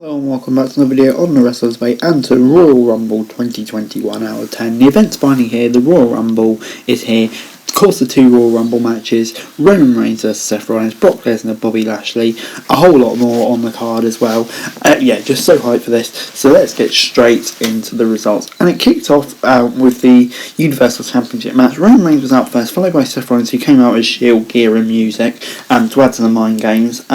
Hello and welcome back to another video on the Wrestlers' Way and to Royal Rumble 2021 out of 10. The event's finally here, the Royal Rumble is here. Of course, the two Royal Rumble matches, Roman Reigns vs Seth Rollins, Brock Lesnar, Bobby Lashley, a whole lot more on the card as well. Just so hyped for this. So let's get straight into the results. And it kicked off with the Universal Championship match. Roman Reigns was out first, followed by Seth Rollins, who came out with Shield gear and music to add to the mind games.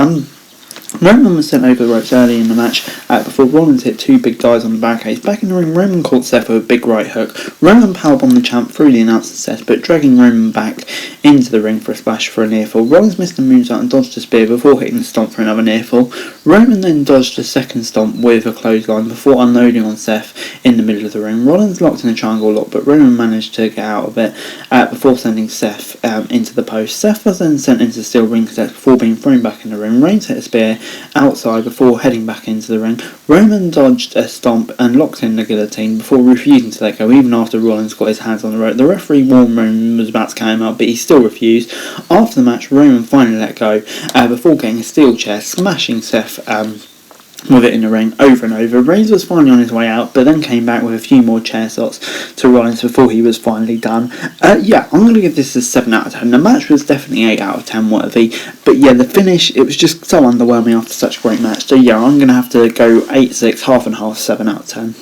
Roman was sent over the ropes early in the match before Rollins hit two big guys on the barricades. Back in the ring, Roman caught Seth with a big right hook. Roman powerbombed the champ through the announcer's set, but dragging Roman back into the ring for a splash for a near fall. Rollins missed the moonsault and dodged a spear before hitting the stomp for another near fall. Roman then dodged a second stomp with a clothesline before unloading on Seth in the middle of the ring. Rollins locked in a triangle lock, but Roman managed to get out of it before sending Seth into the post. Seth was then sent into steel ring steps before being thrown back in the ring. Reigns hit a spear outside before heading back into the ring. Roman dodged a stomp and locked in the guillotine before refusing to let go even after Rollins got his hands on the rope. The referee warned Roman was about to count him out, but he still refused. After the match, Roman finally let go before getting a steel chair, smashing Seth with it in the ring over and over. Reigns was finally on his way out, but then came back with a few more chair shots to Rollins before he was finally done. I'm going to give this a 7 out of 10. The match was definitely 8 out of 10 worthy, but the finish, it was just so underwhelming after such a great match. So I'm going to have to go 8-6, half and half, 7 out of 10.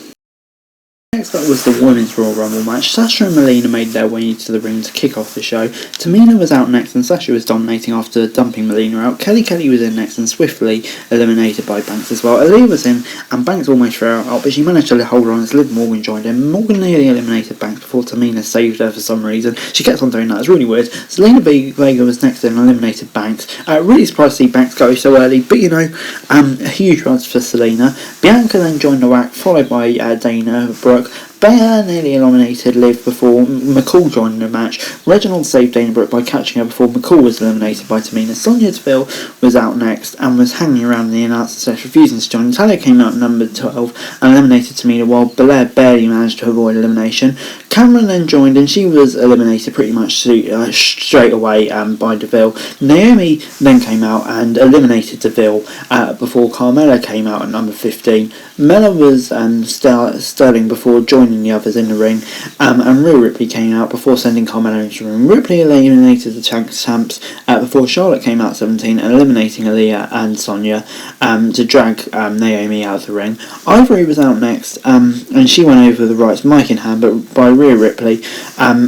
Next up was the Women's Royal Rumble match. Sasha and Melina made their way to the ring to kick off the show. Tamina was out next and Sasha was dominating after dumping Melina out. Kelly was in next and swiftly eliminated by Banks as well. Aaliyah was in and Banks almost threw her out, but she managed to hold on as Liv Morgan joined in. Morgan nearly eliminated Banks before Tamina saved her for some reason. She kept on doing that, it's really weird. Zelina Vega was next and eliminated Banks. Really surprised to see Banks go so early, but a huge run for Selena. Bianca then joined the rack, followed by Dana Brooke. Bayer nearly eliminated Liv before McCall joined the match. Reginald saved Dana Brooke by catching her before McCall was eliminated by Tamina. Sonya Deville was out next and was hanging around the announcer set, refusing to join. Natalia came out number 12 and eliminated Tamina, while Belair barely managed to avoid elimination. Cameron then joined and she was eliminated pretty much straight away by Deville. Naomi then came out and eliminated Deville before Carmella came out at number 15. Mella was Sterling before joining the others in the ring, and Rhea Ripley came out before sending Carmella into the ring. Ripley eliminated the champs before Charlotte came out 17 and eliminating Aaliyah and Sonya to drag Naomi out of the ring. Ivory was out next and she went over the rights, mic in hand, but by Rhea Ripley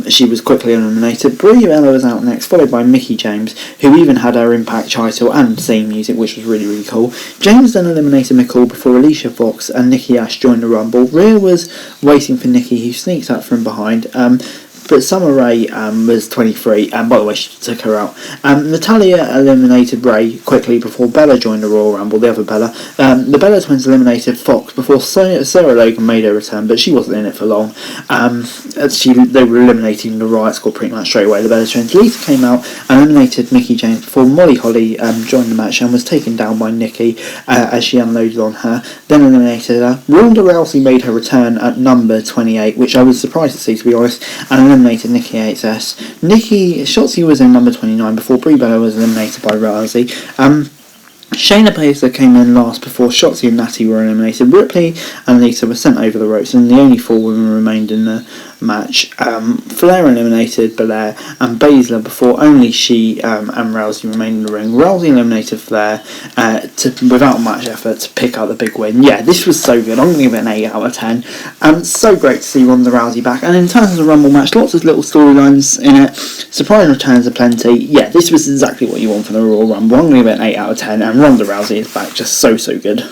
she was quickly eliminated. Brie Bella was out next, followed by Mickie James, who even had her Impact title and theme music, which was really cool. James then eliminated McCall before Alicia Fox and Nikki Ash joined the Rumble. Rhea was waiting for Nikki, who sneaks up from behind, but Summer Rae was 23, and by the way, she took her out. Natalia eliminated Rae quickly before Bella joined the Royal Rumble, the other Bella. The Bella Twins eliminated Fox before Sarah Logan made her return, but she wasn't in it for long. They were eliminating the Riot Squad pretty much straight away, the Bella Twins. Lisa came out and eliminated Mickie James before Molly Holly joined the match and was taken down by Nikki as she unloaded on her, then eliminated her. Ronda Rousey made her return at number 28, which I was surprised to see, to be honest, and eliminated Nikki AXS. Shotzi was in number 29 before Brie Bella was eliminated by Rousey. Shayna Baszler came in last before Shotzi and Natty were eliminated. Ripley and Lisa were sent over the ropes and the only 4 women remained in the match. Flair eliminated Belair and Baszler before only she and Rousey remained in the ring. Rousey eliminated Flair without much effort to pick up the big win. This was so good. I'm going to give it an 8 out of 10. So great to see Ronda Rousey back, and in terms of the Rumble match, lots of little storylines in it, surprise returns aplenty. This was exactly what you want from the Royal Rumble. I'm going to give it an 8 out of 10, and Ronda Rousey is back, just so good.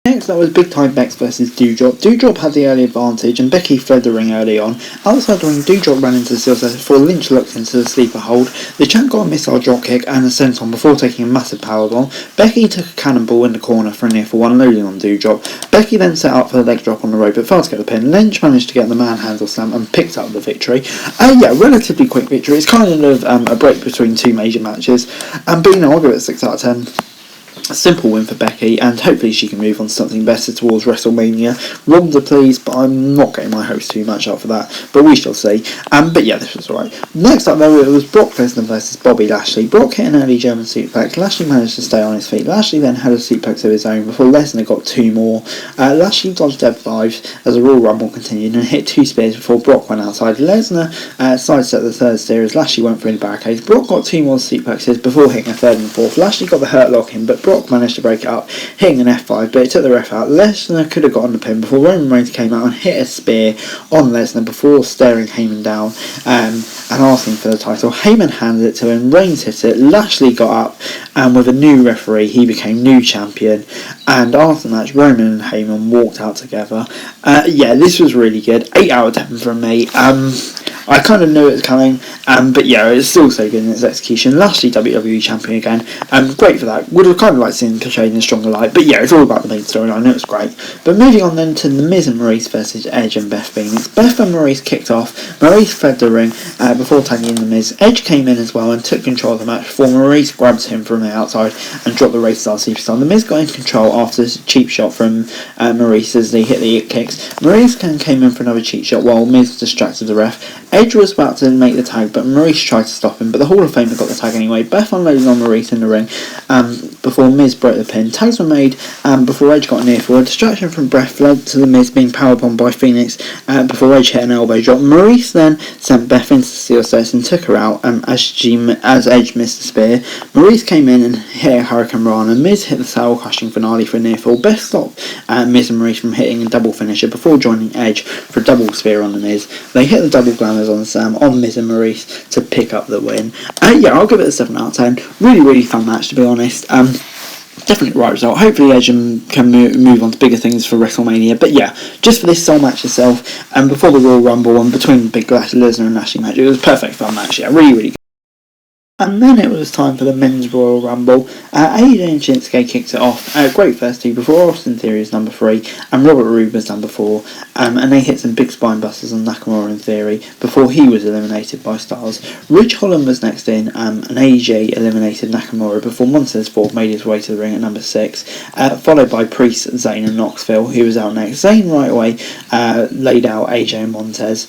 Next up was Big Time Bex versus Doudrop. Doudrop had the early advantage and Becky fled the ring early on. Outside the ring, Doudrop ran into the steel set before Lynch looked into the sleeper hold. The champ got a missile dropkick and a senton before taking a massive powerbomb. Becky took a cannonball in the corner for a near for one, loading on Doudrop. Becky then set up for the leg drop on the rope but failed to get the pin. Lynch managed to get the manhandle slam and picked up the victory. Relatively quick victory. It's kind of a break between two major matches. But I'll give it a 6 out of 10. A simple win for Becky, and hopefully she can move on to something better towards WrestleMania. Ronda, please, but I'm not getting my hopes too much up for that, but we shall see. But yeah, this was alright. Next up, though, it was Brock Lesnar versus Bobby Lashley. Brock hit an early German suplex. Lashley managed to stay on his feet. Lashley then had a suplex of his own before Lesnar got two more. Lashley dodged F5s as the Royal Rumble continued and hit two spears before Brock went outside. Lesnar sidestepped the third steer as Lashley went through the barricades. Brock got two more suplexes before hitting a third and fourth. Lashley got the hurt lock in, but Brock managed to break it up, hitting an F5, but it took the ref out. Lesnar could have gotten the pin before Roman Reigns came out and hit a spear on Lesnar before staring Heyman down and asking for the title. Heyman handed it to him, Reigns hit it, Lashley got up, and with a new referee, he became new champion. And after the match, Roman and Heyman walked out together. Yeah, this was really good. 8 out of 10 from me. I kind of knew it was coming, but yeah, it's still so good in its execution. Lashley WWE champion again, great for that. Would have kind of liked seeing him portrayed in a stronger light, but yeah, it's all about the main storyline. It was great. But moving on then to the Miz and Maurice versus Edge and Beth Phoenix. Beth and Maurice kicked off. Maurice fled the ring before tagging in the Miz. Edge came in as well and took control of the match before Maurice grabbed him from the outside and dropped the race star superstar. The Miz got in control after a cheap shot from Maurice as they hit the kicks. Maurice came in for another cheap shot while Miz distracted the ref. Edge was about to make the tag, but Maurice tried to stop him, but the Hall of Famer got the tag anyway. Beth unloaded on Maurice in the ring before Miz broke the pin. Tags were made before Edge got near for a distraction from Beth led to the Miz being powerbombed by Phoenix before Edge hit an elbow drop. Maurice then sent Beth into the steel steps and took her out as Edge missed the spear. Maurice came in and hit a Hurricane Rana. Miz hit the saddle crushing finale for a near fall. Beth stopped Miz and Maurice from hitting a double finisher before joining Edge for a double spear on the Miz. They hit the double glamours on Sam on Miz and Maurice to pick up the win. Yeah, I'll give it a 7 out of 10. Really, really fun match, to be honest. Definitely the right result. Hopefully Edge can move on to bigger things for WrestleMania. But yeah, just for this sole match itself, and before the Royal Rumble and between the big Lesnar and Lashley match, it was a perfect fun match. Yeah, really, really good. And then it was time for the Men's Royal Rumble. AJ and Shinsuke kicked it off. Great first two before Austin Theory was number 3 and Robert Roode was number 4. And they hit some big spine busters on Nakamura and Theory before he was eliminated by Styles. Ridge Holland was next in and AJ eliminated Nakamura before Montez Ford made his way to the ring at number 6. Followed by Priest, Zayn and Knoxville, who was out next. Zayn right away laid out AJ and Montez.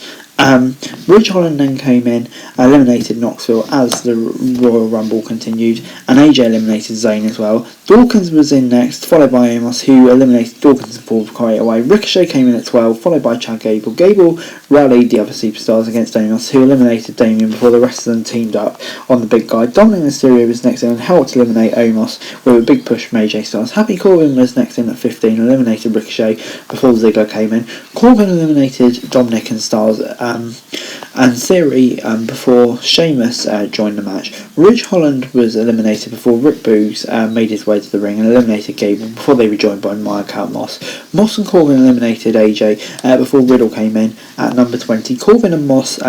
Ridge Holland then came in, eliminated Knoxville as the Royal Rumble continued, and AJ eliminated Zayn as well. Dawkins was in next, followed by Amos, who eliminated Dawkins and Ford quite away. Ricochet came in at 12, followed by Chad Gable. Gable rallied the other superstars against Amos, who eliminated Damien before the rest of them teamed up on the big guy. Dominic Mysterio was next in and helped eliminate Amos with a big push from AJ Styles. Happy Corbin was next in at 15, eliminated Ricochet before Ziggler came in. Corbin eliminated Dominic and Styles and Theory before Sheamus joined the match. Ridge Holland was eliminated before Rick Boogs made his way to the ring and eliminated Gable before they were joined by Myakat Moss. Moss and Corbin eliminated AJ before Riddle came in at number 20. Corbin and Moss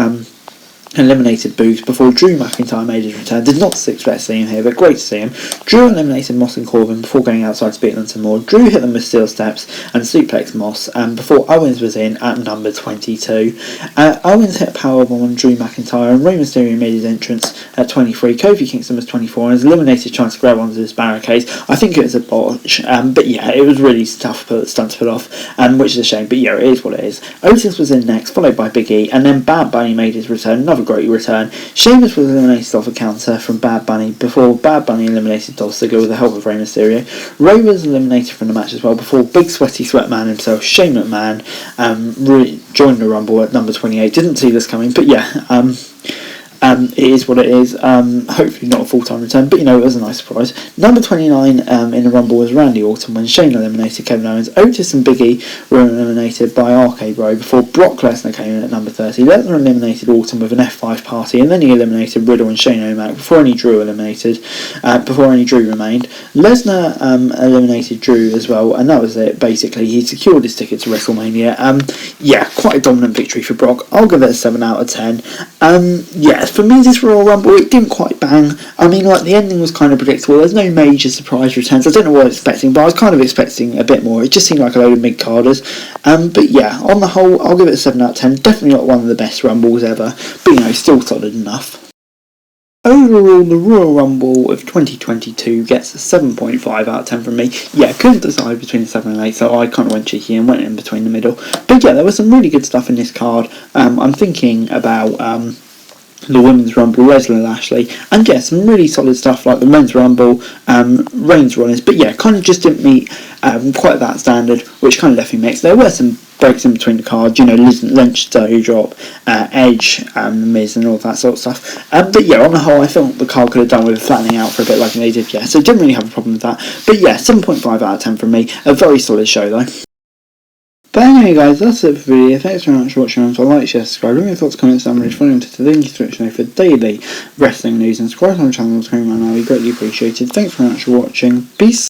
eliminated Boogs before Drew McIntyre made his return. Did not expect to see him here, but great to see him. Drew eliminated Moss and Corbin before going outside to beat them some more. Drew hit them with steel steps and suplexed Moss before Owens was in at number 22. Owens hit a powerbomb on Drew McIntyre and Rey Mysterio made his entrance at 23. Kofi Kingston was 24 and was eliminated trying to grab onto his barricades. I think it was a botch, but yeah, it was really tough stunt to pull off, which is a shame, but yeah, it is what it is. Otis was in next, followed by Big E, and then Bad Bunny made his return, another great return. Sheamus was eliminated off a counter from Bad Bunny before Bad Bunny eliminated Dolph Ziggler with the help of Rey Mysterio. Rey was eliminated from the match as well before Big Sweaty Sweat Man himself, Shane McMahon, joined the Rumble at number 28. Didn't see this coming, but yeah, it is what it is. Hopefully not a full-time return, but you know, it was a nice surprise. Number 29 in the Rumble was Randy Orton when Shane eliminated Kevin Owens. Otis and Big E were eliminated by RK Bro before Brock Lesnar came in at number 30. Lesnar eliminated Orton with an F5 party, and then he eliminated Riddle and Shane O'Mac before any Drew remained. Lesnar eliminated Drew as well, and that was it. Basically, he secured his ticket to WrestleMania. Yeah, quite a dominant victory for Brock. I'll give it a 7 out of 10. Yeah, for me, this Royal Rumble, it didn't quite bang. I mean, like, the ending was kind of predictable. There's no major surprise returns. I don't know what I was expecting, but I was kind of expecting a bit more. It just seemed like a load of mid-carders. But yeah, on the whole, I'll give it a 7 out of 10. Definitely not one of the best Rumbles ever, but, you know, still solid enough. Overall, the Royal Rumble of 2022 gets a 7.5 out of 10 from me. Yeah, couldn't decide between 7 and 8, so I kind of went cheeky and went in between the middle. But yeah, there was some really good stuff in this card. I'm thinking about the Women's Rumble, Lesnar, Lashley, and yeah, some really solid stuff like the Men's Rumble, Reigns, Rollins, but yeah, kind of just didn't meet quite that standard, which kind of left me mixed. There were some breaks in between the cards, you know, Lynch, drop, Edge, Miz, and all that sort of stuff. But yeah, on the whole, I felt the card could have done with flattening out for a bit like they did, yeah, so didn't really have a problem with that. But yeah, 7.5 out of 10 from me, a very solid show though. But anyway guys, that's it for the video. Thanks very much for watching. So like, share, subscribe. Leave your thoughts, comments down below. Follow me to the link in the description for daily wrestling news and subscribe to my channel. That'd be greatly appreciated. Thanks very much for watching. Peace.